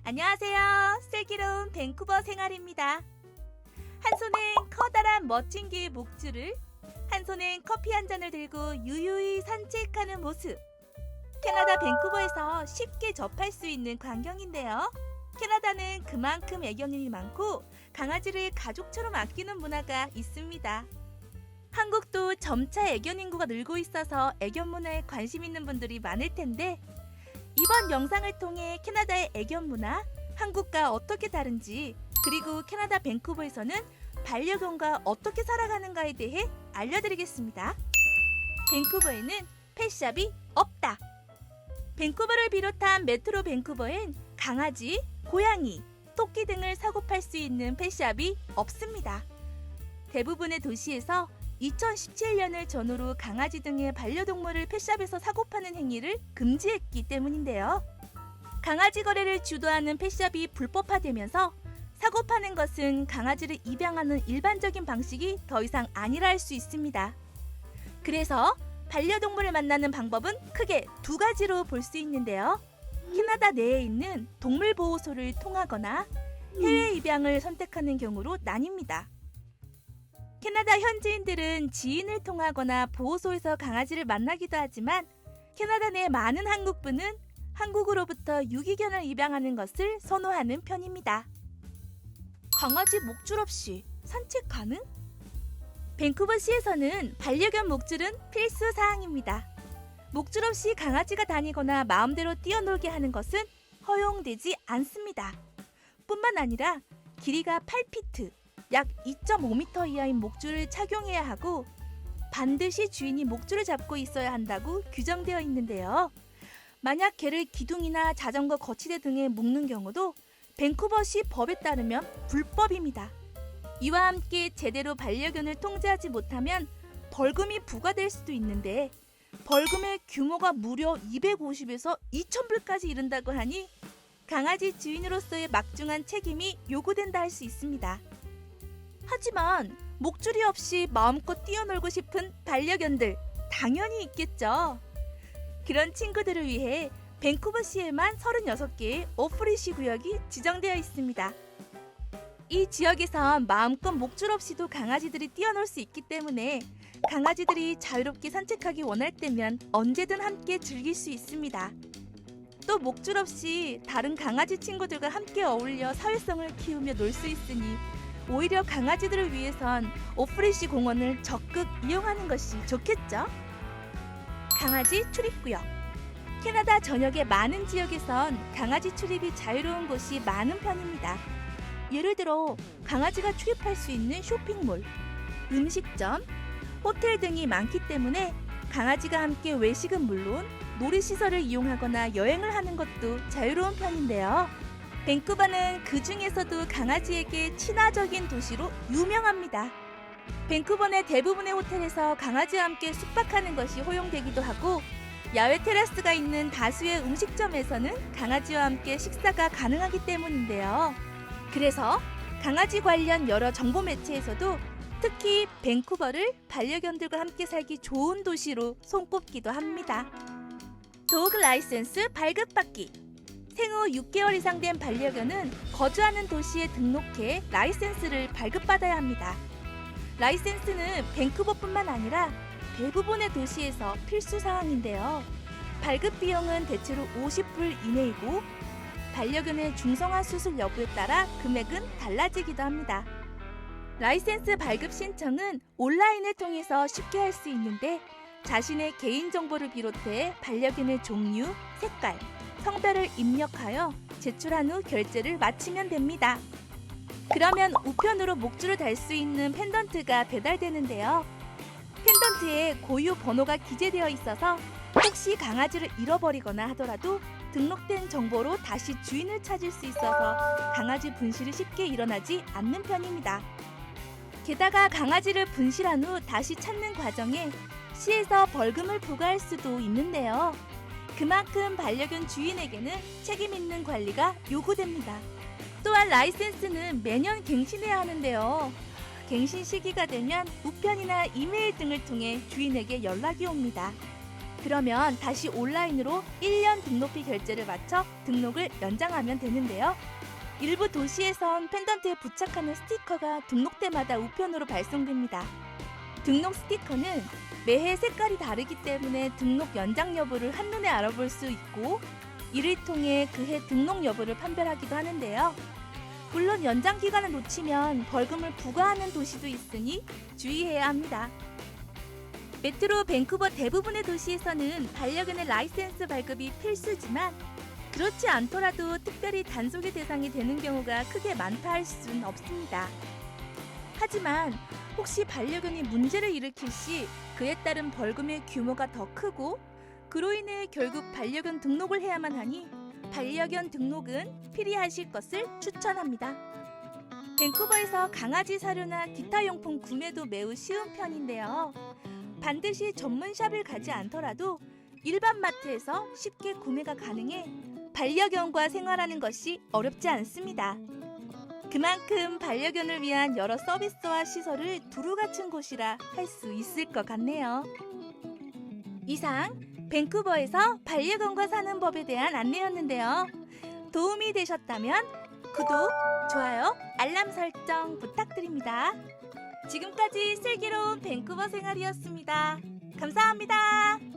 안녕하세요. 슬기로운 밴쿠버 생활입니다. 한 손엔 커다란 멋진 개의 목줄을, 한 손엔 커피 한 잔을 들고 유유히 산책하는 모습. 캐나다 밴쿠버에서 쉽게 접할 수 있는 광경인데요. 캐나다는 그만큼 애견인이 많고 강아지를 가족처럼 아끼는 문화가 있습니다. 한국도 점차 애견 인구가 늘고 있어서 애견 문화에 관심 있는 분들이 많을 텐데, 이번 영상을 통해 캐나다의 애견 문화, 한국과 어떻게 다른지, 그리고 캐나다 밴쿠버에서는 반려견과 어떻게 살아가는가에 대해 알려드리겠습니다. 밴쿠버에는 펫샵이 없다. 밴쿠버를 비롯한 메트로 밴쿠버엔 강아지, 고양이, 토끼 등을 사고 팔 수 있는 펫샵이 없습니다. 대부분의 도시에서 2017년을 전후로 강아지 등의 반려동물을 펫샵에서 사고 파는 행위를 금지했기 때문인데요. 강아지 거래를 주도하는 펫샵이 불법화되면서 사고 파는 것은 강아지를 입양하는 일반적인 방식이 더 이상 아니라 할 수 있습니다. 그래서 반려동물을 만나는 방법은 크게 두 가지로 볼 수 있는데요. 캐나다 내에 있는 동물보호소를 통하거나 해외 입양을 선택하는 경우로 나뉩니다. 캐나다 현지인들은 지인을 통하거나 보호소에서 강아지를 만나기도 하지만, 캐나다 내 많은 한국분은 한국으로부터 유기견을 입양하는 것을 선호하는 편입니다. 강아지 목줄 없이 산책 가능? 밴쿠버시에서는 반려견 목줄은 필수 사항입니다. 목줄 없이 강아지가 다니거나 마음대로 뛰어놀게 하는 것은 허용되지 않습니다. 뿐만 아니라 길이가 8피트, 약 2.5m 이하인 목줄을 착용해야 하고, 반드시 주인이 목줄을 잡고 있어야 한다고 규정되어 있는데요. 만약 개를 기둥이나 자전거 거치대 등에 묶는 경우도 밴쿠버시 법에 따르면 불법입니다. 이와 함께 제대로 반려견을 통제하지 못하면 벌금이 부과될 수도 있는데, 벌금의 규모가 무려 250에서 2,000불까지 이른다고 하니 강아지 주인으로서의 막중한 책임이 요구된다 할 수 있습니다. 하지만 목줄이 없이 마음껏 뛰어놀고 싶은 반려견들 당연히 있겠죠. 그런 친구들을 위해 밴쿠버시에만 36개의 오프리시 구역이 지정되어 있습니다. 이 지역에선 마음껏 목줄 없이도 강아지들이 뛰어놀 수 있기 때문에 강아지들이 자유롭게 산책하기 원할 때면 언제든 함께 즐길 수 있습니다. 또 목줄 없이 다른 강아지 친구들과 함께 어울려 사회성을 키우며 놀 수 있으니 오히려 강아지들을 위해선 오프리시 공원을 적극 이용하는 것이 좋겠죠? 강아지 출입구역. 캐나다 전역의 많은 지역에선 강아지 출입이 자유로운 곳이 많은 편입니다. 예를 들어 강아지가 출입할 수 있는 쇼핑몰, 음식점, 호텔 등이 많기 때문에 강아지가 함께 외식은 물론 놀이시설을 이용하거나 여행을 하는 것도 자유로운 편인데요. 밴쿠버는 그 중에서도 강아지에게 친화적인 도시로 유명합니다. 밴쿠버 내 대부분의 호텔에서 강아지와 함께 숙박하는 것이 허용되기도 하고, 야외 테라스가 있는 다수의 음식점에서는 강아지와 함께 식사가 가능하기 때문인데요. 그래서 강아지 관련 여러 정보 매체에서도 특히 밴쿠버를 반려견들과 함께 살기 좋은 도시로 손꼽기도 합니다. 도그 라이센스 발급받기. 생후 6개월 이상 된 반려견은 거주하는 도시에 등록해 라이센스를 발급받아야 합니다. 라이센스는 밴쿠버뿐만 아니라 대부분의 도시에서 필수 사항인데요. 발급 비용은 대체로 50불 이내이고, 반려견의 중성화 수술 여부에 따라 금액은 달라지기도 합니다. 라이센스 발급 신청은 온라인을 통해서 쉽게 할 수 있는데, 자신의 개인정보를 비롯해 반려견의 종류, 색깔, 성별을 입력하여 제출한 후 결제를 마치면 됩니다. 그러면 우편으로 목줄을 달 수 있는 펜던트가 배달되는데요. 펜던트에 고유 번호가 기재되어 있어서 혹시 강아지를 잃어버리거나 하더라도 등록된 정보로 다시 주인을 찾을 수 있어서 강아지 분실이 쉽게 일어나지 않는 편입니다. 게다가 강아지를 분실한 후 다시 찾는 과정에 시에서 벌금을 부과할 수도 있는데요. 그만큼 반려견 주인에게는 책임 있는 관리가 요구됩니다. 또한 라이센스는 매년 갱신해야 하는데요. 갱신 시기가 되면 우편이나 이메일 등을 통해 주인에게 연락이 옵니다. 그러면 다시 온라인으로 1년 등록비 결제를 마쳐 등록을 연장하면 되는데요. 일부 도시에선 펜던트에 부착하는 스티커가 등록 때마다 우편으로 발송됩니다. 등록 스티커는 매해 색깔이 다르기 때문에 등록 연장 여부를 한눈에 알아볼 수 있고, 이를 통해 그해 등록 여부를 판별하기도 하는데요. 물론 연장 기간을 놓치면 벌금을 부과하는 도시도 있으니 주의해야 합니다. 메트로 밴쿠버 대부분의 도시에서는 반려견의 라이센스 발급이 필수지만, 그렇지 않더라도 특별히 단속의 대상이 되는 경우가 크게 많다 할 수는 없습니다. 하지만 혹시 반려견이 문제를 일으킬 시 그에 따른 벌금의 규모가 더 크고, 그로 인해 결국 반려견 등록을 해야만 하니 반려견 등록은 필히 하실 것을 추천합니다. 밴쿠버에서 강아지 사료나 기타 용품 구매도 매우 쉬운 편인데요. 반드시 전문샵을 가지 않더라도 일반 마트에서 쉽게 구매가 가능해 반려견과 생활하는 것이 어렵지 않습니다. 그만큼 반려견을 위한 여러 서비스와 시설을 두루 갖춘 곳이라 할 수 있을 것 같네요. 이상 밴쿠버에서 반려견과 사는 법에 대한 안내였는데요. 도움이 되셨다면 구독, 좋아요, 알람 설정 부탁드립니다. 지금까지 슬기로운 밴쿠버 생활이었습니다. 감사합니다.